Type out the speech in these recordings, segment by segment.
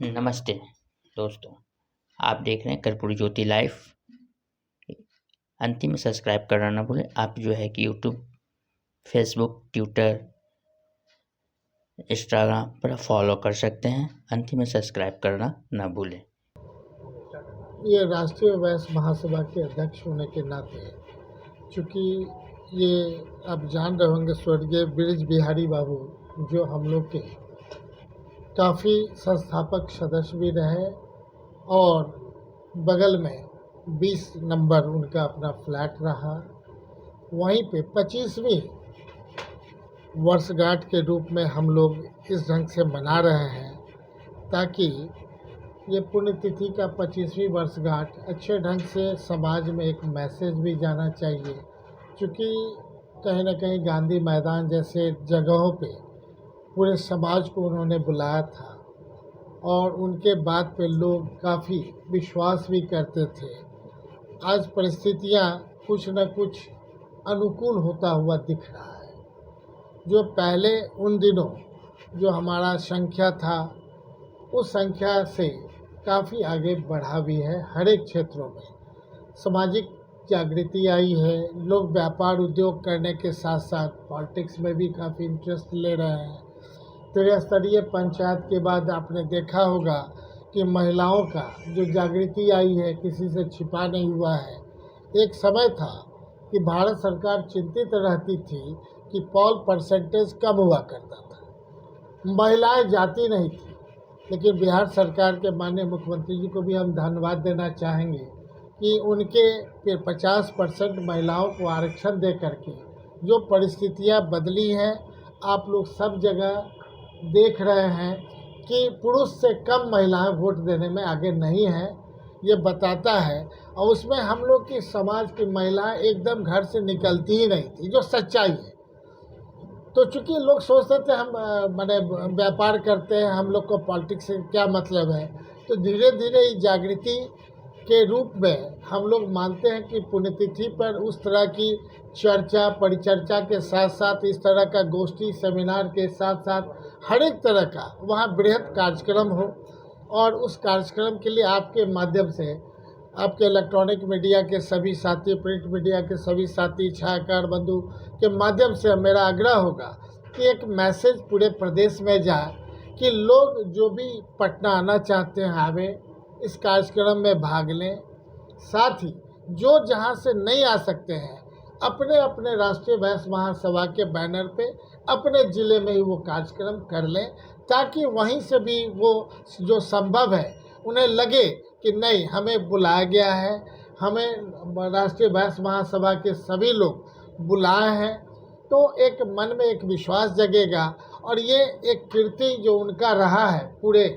नमस्ते दोस्तों, आप देख रहे हैं कर्पूरी ज्योति लाइव। अंतिम में सब्सक्राइब करना ना भूलें। आप जो है कि यूट्यूब, फेसबुक, ट्विटर, इंस्टाग्राम पर फॉलो कर सकते हैं। अंतिम में सब्सक्राइब करना ना भूलें। ये राष्ट्रीय वैश्य महासभा के अध्यक्ष होने के नाते, चूँकि ये आप जान रहे होंगे, स्वर्गीय बृज बिहारी बाबू जो हम लोग के काफ़ी संस्थापक सदस्य भी रहे और बगल में 20 नंबर उनका अपना फ्लैट रहा। वहीं पे 25वीं वर्षगांठ के रूप में हम लोग इस ढंग से मना रहे हैं ताकि ये पुण्यतिथि का 25वीं वर्षगांठ अच्छे ढंग से समाज में एक मैसेज भी जाना चाहिए। क्योंकि कहीं ना कहीं गांधी मैदान जैसे जगहों पे पूरे समाज को उन्होंने बुलाया था और उनके बात पे लोग काफ़ी विश्वास भी करते थे। आज परिस्थितियां कुछ न कुछ अनुकूल होता हुआ दिख रहा है। जो पहले उन दिनों जो हमारा संख्या था, उस संख्या से काफ़ी आगे बढ़ा भी है। हर एक क्षेत्रों में सामाजिक जागृति आई है। लोग व्यापार उद्योग करने के साथ साथ पॉलिटिक्स में भी काफ़ी इंटरेस्ट ले रहे हैं। त्रिस्तरीय पंचायत के बाद आपने देखा होगा कि महिलाओं का जो जागृति आई है किसी से छिपा नहीं हुआ है। एक समय था कि भारत सरकार चिंतित रहती थी कि पॉल परसेंटेज कम हुआ करता था, महिलाएं जाती नहीं थी। लेकिन बिहार सरकार के माननीय मुख्यमंत्री जी को भी हम धन्यवाद देना चाहेंगे कि उनके 50% महिलाओं को आरक्षण दे करके जो परिस्थितियां बदली हैं, आप लोग सब जगह देख रहे हैं कि पुरुष से कम महिलाएं वोट देने में आगे नहीं हैं। ये बताता है। और उसमें हम लोग की समाज की महिलाएं एकदम घर से निकलती ही नहीं थी, जो सच्चाई है। तो चूंकि लोग सोचते थे हम माने व्यापार करते हैं, हम लोग को पॉलिटिक्स से क्या मतलब है, तो धीरे धीरे इस जागृति के रूप में हम लोग मानते हैं कि पुण्यतिथि पर उस तरह की चर्चा परिचर्चा के साथ साथ इस तरह का गोष्ठी सेमिनार के साथ साथ हर एक तरह का वहाँ बृहद कार्यक्रम हो। और उस कार्यक्रम के लिए आपके माध्यम से, आपके इलेक्ट्रॉनिक मीडिया के सभी साथी, प्रिंट मीडिया के सभी साथी, छायाकार बंधु के माध्यम से मेरा आग्रह होगा कि एक मैसेज पूरे प्रदेश में जाए कि लोग जो भी पटना आना चाहते हैं आवे, इस कार्यक्रम में भाग लें। साथ ही जो जहां से नहीं आ सकते हैं, अपने अपने राष्ट्रीय वैश्य महासभा के बैनर पे अपने ज़िले में ही वो कार्यक्रम कर लें, ताकि वहीं से भी वो जो संभव है उन्हें लगे कि नहीं, हमें बुलाया गया है, हमें राष्ट्रीय वैश्य महासभा के सभी लोग बुलाए हैं। तो एक मन में एक विश्वास जगेगा और ये एक कीर्ति जो उनका रहा है पूरे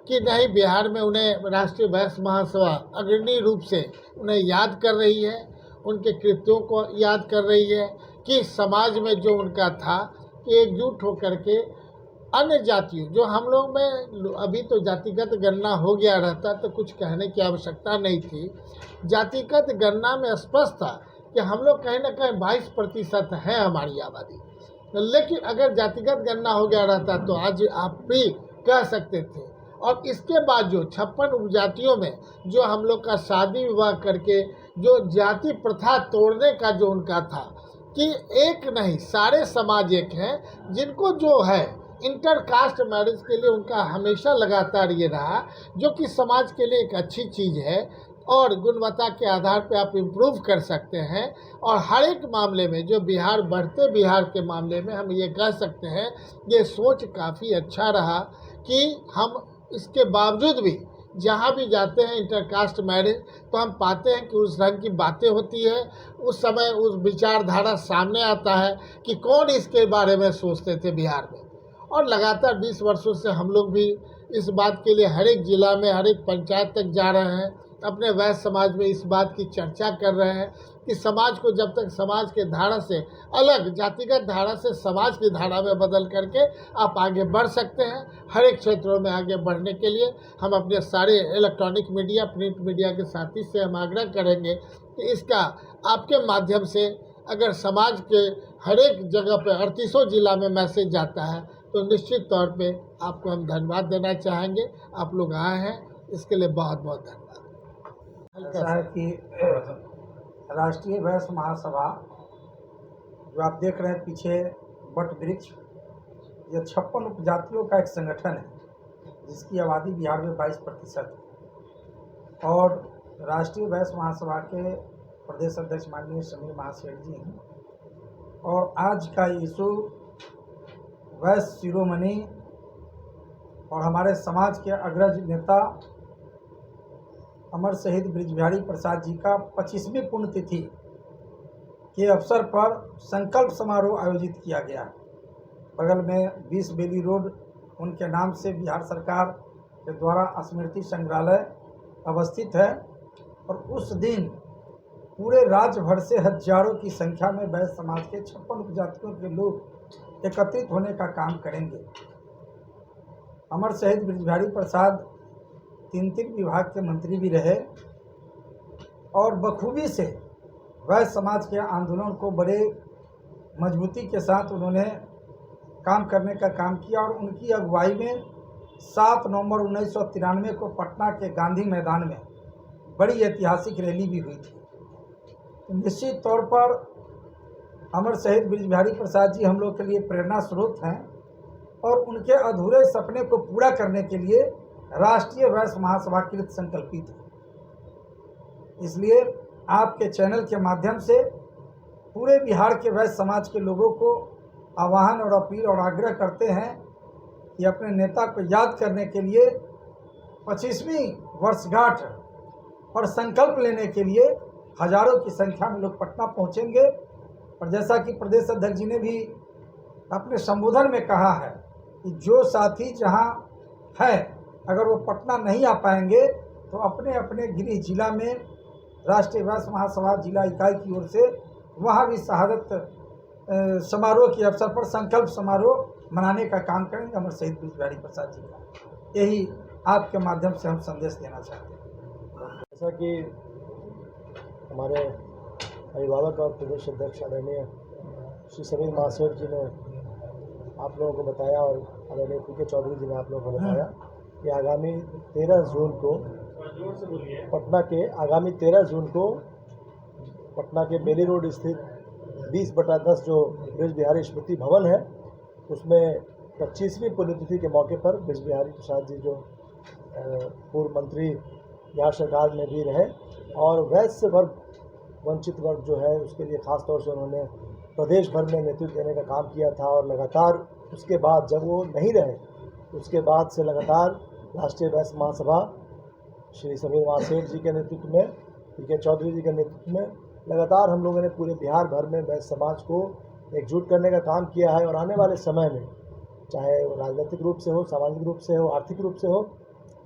कि नहीं, बिहार में उन्हें राष्ट्रीय वैश्य महासभा अग्रणी रूप से उन्हें याद कर रही है, उनके कृत्यों को याद कर रही है कि समाज में जो उनका था कि एकजुट होकर के अन्य जातियों, जो हम लोग में अभी तो जातिगत गणना हो गया रहता तो कुछ कहने की आवश्यकता नहीं थी। जातिगत गणना में स्पष्ट था कि हम लोग कहीं ना कहीं 22% है हमारी आबादी। लेकिन अगर जातिगत गणना हो गया रहता तो आज आप भी कह सकते थे। और इसके बाद जो 56 उपजातियों में जो हम लोग का शादी विवाह करके जो जाति प्रथा तोड़ने का जो उनका था कि एक नहीं सारे समाज एक हैं, जिनको जो है इंटरकास्ट मैरिज के लिए उनका हमेशा लगातार ये रहा, जो कि समाज के लिए एक अच्छी चीज़ है और गुणवत्ता के आधार पे आप इम्प्रूव कर सकते हैं। और हर एक मामले में जो बिहार, बढ़ते बिहार के मामले में हम ये कह सकते हैं, ये सोच काफ़ी अच्छा रहा कि हम इसके बावजूद भी जहाँ भी जाते हैं इंटरकास्ट मैरिज, तो हम पाते हैं कि उस ढंग की बातें होती है। उस समय उस विचारधारा सामने आता है कि कौन इसके बारे में सोचते थे बिहार में। और लगातार 20 वर्षों से हम लोग भी इस बात के लिए हर एक ज़िला में, हर एक पंचायत तक जा रहे हैं, अपने वैश्य समाज में इस बात की चर्चा कर रहे हैं कि समाज को जब तक समाज के धारा से अलग, जातिगत धारा से समाज की धारा में बदल करके आप आगे बढ़ सकते हैं। हर एक क्षेत्रों में आगे बढ़ने के लिए हम अपने सारे इलेक्ट्रॉनिक मीडिया, प्रिंट मीडिया के साथी से हम आग्रह करेंगे कि इसका आपके माध्यम से अगर समाज के हर एक जगह पर 38 जिला में मैसेज जाता है तो निश्चित तौर पे आपको हम धन्यवाद देना चाहेंगे। आप लोग आए हैं, इसके लिए बहुत बहुत धन्यवाद। ऐसा है कि राष्ट्रीय वैश्य महासभा जो आप देख रहे हैं पीछे वट वृक्ष, ये 56 उपजातियों का एक संगठन है जिसकी आबादी बिहार में 22% है। और राष्ट्रीय वैश्य महासभा के प्रदेश अध्यक्ष माननीय समीर महासेठ जी हैं। और आज का इशू वैश्य शिरोमणि और हमारे समाज के अग्रज नेता अमर शहीद बृजबिहारी प्रसाद जी का 25वीं पुण्यतिथि के अवसर पर संकल्प समारोह आयोजित किया गया। बगल में 20 बेली रोड उनके नाम से बिहार सरकार के द्वारा स्मृति संग्रहालय अवस्थित है। और उस दिन पूरे राज्य भर से हजारों की संख्या में वैश्य समाज के 56 उपजातियों के लोग एकत्रित होने का काम करेंगे। अमर शहीद बृजबिहारी प्रसाद 3 विभाग के मंत्री भी रहे और बखूबी से वैश्य समाज के आंदोलन को बड़े मजबूती के साथ उन्होंने काम करने का काम किया। और उनकी अगुवाई में 7 नवंबर 1993 को पटना के गांधी मैदान में बड़ी ऐतिहासिक रैली भी हुई थी। निश्चित तौर पर अमर शहीद बृजबिहारी प्रसाद जी हम लोग के लिए प्रेरणा स्रोत हैं और उनके अधूरे सपने को पूरा करने के लिए राष्ट्रीय वैश्य महासभा कृत संकल्पित है। इसलिए आपके चैनल के माध्यम से पूरे बिहार के वैश्य समाज के लोगों को आह्वान और अपील और आग्रह करते हैं कि अपने नेता को याद करने के लिए 25वीं वर्षगांठ और संकल्प लेने के लिए हजारों की संख्या में लोग पटना पहुंचेंगे। और जैसा कि प्रदेश अध्यक्ष जी ने भी अपने संबोधन में कहा है कि जो साथी जहां है अगर वो पटना नहीं आ पाएंगे तो अपने अपने गृह जिला में राष्ट्रीय वैश्य महासभा जिला इकाई की ओर से वहाँ भी शहादत समारोह के अवसर पर संकल्प समारोह मनाने का काम करेंगे अमर शहीद बृजबिहारी प्रसाद जी का। यही आपके माध्यम से हम संदेश देना चाहते हैं। जैसा कि हमारे अभिभावक और प्रदेश अध्यक्ष आदरणीय श्री समीर महासेठ जी ने आप लोगों को बताया और आदरणीय पी के चौधरी जी ने आप लोगों को बताया कि आगामी 13 जून को पटना के बेली रोड स्थित 20/10 जो बृजबिहारी स्मृति भवन है उसमें 25वीं पुण्यतिथि के मौके पर बृजबिहारी प्रसाद जी जो पूर्व मंत्री बिहार सरकार में भी रहे और वैश्य वर्ग वंचित वर्ग जो है उसके लिए ख़ास तौर से उन्होंने प्रदेश भर में नेतृत्व देने का काम किया था। और लगातार उसके बाद जब वो नहीं रहे उसके बाद से लगातार राष्ट्रीय वैश्य महासभा श्री समीर महासेठ जी के नेतृत्व में, पी के चौधरी जी के नेतृत्व में लगातार हम लोगों ने पूरे बिहार भर में वैश्य समाज को एकजुट करने का काम किया है। और आने वाले समय में चाहे वो राजनीतिक रूप से हो, सामाजिक रूप से हो, आर्थिक रूप से हो,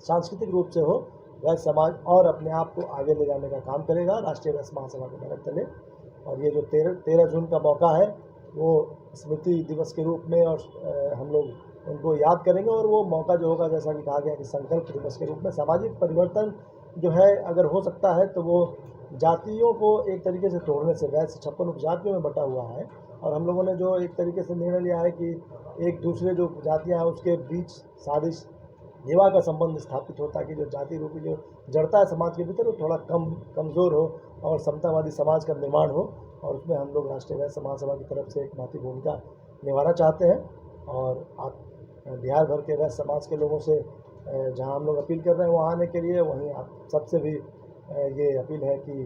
सांस्कृतिक रूप से हो, वैश्य समाज और अपने आप को आगे ले जाने का काम करेगा राष्ट्रीय वैश्य महासभा के बैनर तले। और ये जो 13 जून का मौका है वो स्मृति दिवस के रूप में और हम लोग उनको याद करेंगे। और वो मौका जो होगा जैसा कि कहा गया कि संकल्प दिवस के रूप में सामाजिक परिवर्तन जो है अगर हो सकता है तो वो जातियों को एक तरीके से तोड़ने से, वैसे 56 उपजातियों में बटा हुआ है और हम लोगों ने जो एक तरीके से निर्णय लिया है कि एक दूसरे जो जातियाँ हैं उसके बीच साजिश विवाह का संबंध स्थापित हो ताकि जो जाति रूपी जो जड़ता है समाज के भीतर वो थोड़ा कमज़ोर हो और समतावादी समाज का निर्माण हो। और उसमें हम लोग राष्ट्रीय वैश्य महासभा की तरफ से एक महत्वपूर्ण भूमिका निभाना चाहते हैं। और आप बिहार भर के वैश्य समाज के लोगों से जहां हम लोग अपील कर रहे हैं वहाँ आने के लिए, वहीं आप सबसे भी ये अपील है कि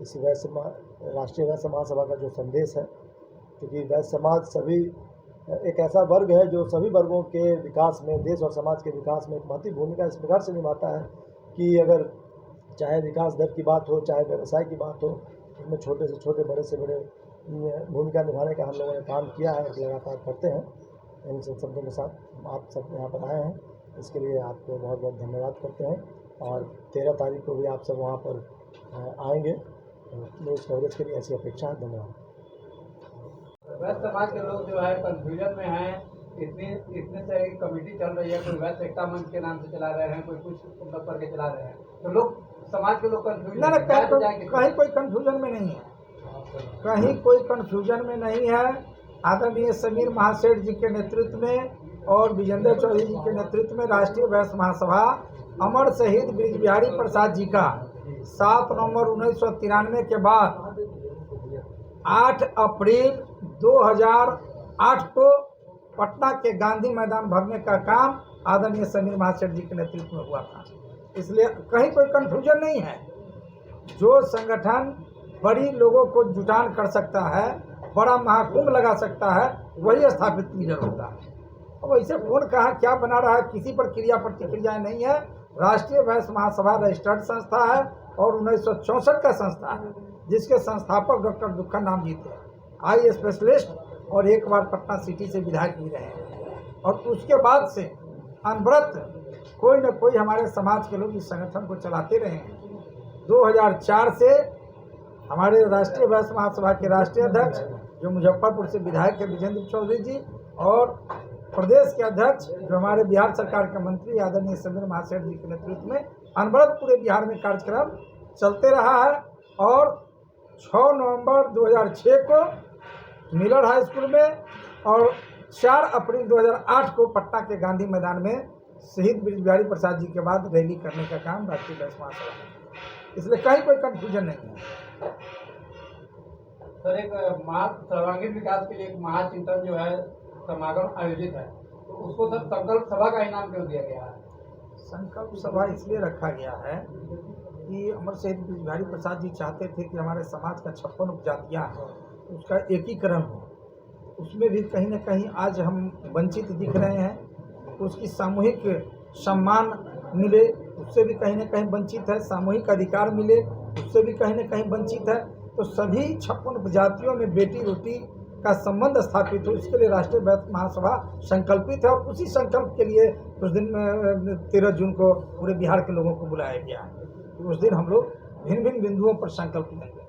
इस राष्ट्रीय वैश्य महासभा का जो संदेश है, क्योंकि वैश्य समाज सभी एक ऐसा वर्ग है जो सभी वर्गों के विकास में, देश और समाज के विकास में एक महत्वपूर्ण भूमिका इस प्रकार से निभाता है कि अगर चाहे विकास दर की बात हो, चाहे व्यवसाय की बात हो, उसमें छोटे से छोटे, बड़े से बड़े भूमिका निभाने का हम लोगों ने काम किया है, लगातार करते हैं। इन शब्दों के साथ आप सब यहाँ पर आए हैं, इसके लिए आपको बहुत बहुत धन्यवाद करते हैं। और 13 तारीख को भी आप सब वहाँ पर आएंगे, न्यूज़ कवरेज के लिए ऐसी अपेक्षा है। धन्यवाद। वैश्य समाज के लोग जो है कन्फ्यूजन में हैं। इतने से एक कमेटी चल रही है, कोई वैश्य एकता मंच के नाम से चला रहे हैं, कोई कुछ मतलब करके चला रहे हैं, तो लोग समाज के लोग कन्फ्यूजन कहीं कोई कन्फ्यूजन में नहीं है, कहीं कोई कन्फ्यूजन में नहीं है। आदरणीय समीर महासेठ जी के नेतृत्व में और विजेंद्र चौधरी जी के नेतृत्व में राष्ट्रीय वैश्य महासभा अमर शहीद ब्रिज बिहारी प्रसाद जी का 7 नवंबर 1993 के बाद 8 अप्रैल 2008 को पटना के गांधी मैदान भरने का काम आदरणीय समीर महासेठ जी के नेतृत्व में हुआ था। इसलिए कहीं कोई कंफ्यूजन नहीं है। जो संगठन बड़ी लोगों को जुटान कर सकता है, बड़ा महाकुंभ लगा सकता है, वही स्थापित लीडर होता है। अब ऐसे कौन कहाँ क्या बना रहा है, किसी पर क्रिया प्रतिक्रियाएं नहीं है। राष्ट्रीय वैश्य महासभा रजिस्टर्ड संस्था है और 1964 का संस्था है, जिसके संस्थापक डॉक्टर दुखन जी थे, आई स्पेशलिस्ट, और एक बार पटना सिटी से विधायक भी रहे हैं। और उसके बाद से अनवरत कोई न कोई हमारे समाज के लोग इस संगठन को चलाते रहे हैं। 2004 से हमारे राष्ट्रीय वैश्य महासभा के राष्ट्रीय अध्यक्ष जो मुजफ्फरपुर से विधायक है विजेंद्र चौधरी जी, और प्रदेश के अध्यक्ष जो हमारे बिहार सरकार के मंत्री आदरणीय समीर महासेठ जी के नेतृत्व में अनवरत पूरे बिहार में कार्यक्रम चलते रहा है। और 6 नवंबर 2006 को मिलर हाई स्कूल में और 4 अप्रैल 2008 को पटना के गांधी मैदान में शहीद ब्रिज बिहारी प्रसाद जी के बाद रैली करने का काम राष्ट्रीय वैश्य महासभा है। इसलिए कहीं कोई कंफ्यूजन नहीं है। सर, एक सर्वांगीण विकास के लिए एक महाचिंतन जो है समागम आयोजित है, तो उसको सर संकल्प सभा का इनाम क्यों दिया गया है? संकल्प सभा इसलिए रखा गया है कि अमर शहीद ब्रिज बिहारी प्रसाद जी चाहते थे कि हमारे समाज का 56 उपजातियाँ हैं, उसका एकीकरण हो। उसमें भी कहीं न कहीं आज हम वंचित दिख रहे हैं। उसकी सामूहिक सम्मान मिले, उससे भी कहीं न कहीं वंचित है। सामूहिक अधिकार मिले, उससे भी कहीं न कहीं वंचित है। तो सभी 56 उपजातियों में बेटी रोटी का संबंध स्थापित हो, इसके लिए राष्ट्रीय वैश्य महासभा संकल्पित है। और उसी संकल्प के लिए उस दिन 13 जून को पूरे बिहार के लोगों को बुलाया गया है। तो उस दिन हम लोग भिन्न भिन्न बिंदुओं पर संकल्प लेंगे।